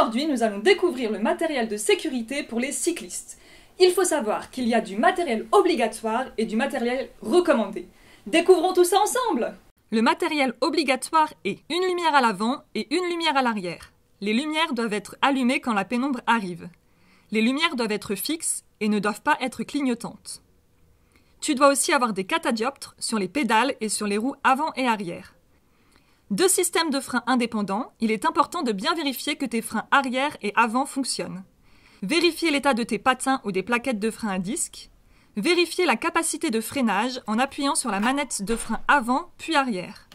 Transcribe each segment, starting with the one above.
Aujourd'hui, nous allons découvrir le matériel de sécurité pour les cyclistes. Il faut savoir qu'il y a du matériel obligatoire et du matériel recommandé. Découvrons tout ça ensemble! Le matériel obligatoire est une lumière à l'avant et une lumière à l'arrière. Les lumières doivent être allumées quand la pénombre arrive. Les lumières doivent être fixes et ne doivent pas être clignotantes. Tu dois aussi avoir des catadioptres sur les pédales et sur les roues avant et arrière. 2 systèmes de freins indépendants, il est important de bien vérifier que tes freins arrière et avant fonctionnent. Vérifier l'état de tes patins ou des plaquettes de frein à disque. Vérifier la capacité de freinage en appuyant sur la manette de frein avant puis arrière.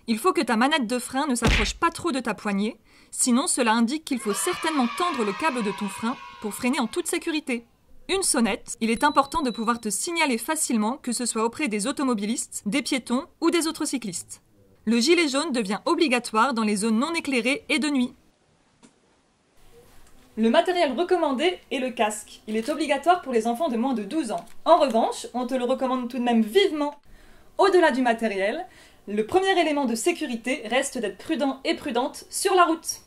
Il faut que ta manette de frein ne s'approche pas trop de ta poignée, sinon cela indique qu'il faut certainement tendre le câble de ton frein pour freiner en toute sécurité. Une sonnette, il est important de pouvoir te signaler facilement, que ce soit auprès des automobilistes, des piétons ou des autres cyclistes. Le gilet jaune devient obligatoire dans les zones non éclairées et de nuit. Le matériel recommandé est le casque. Il est obligatoire pour les enfants de moins de 12 ans. En revanche, on te le recommande tout de même vivement. Au-delà du matériel, le premier élément de sécurité reste d'être prudent et prudente sur la route.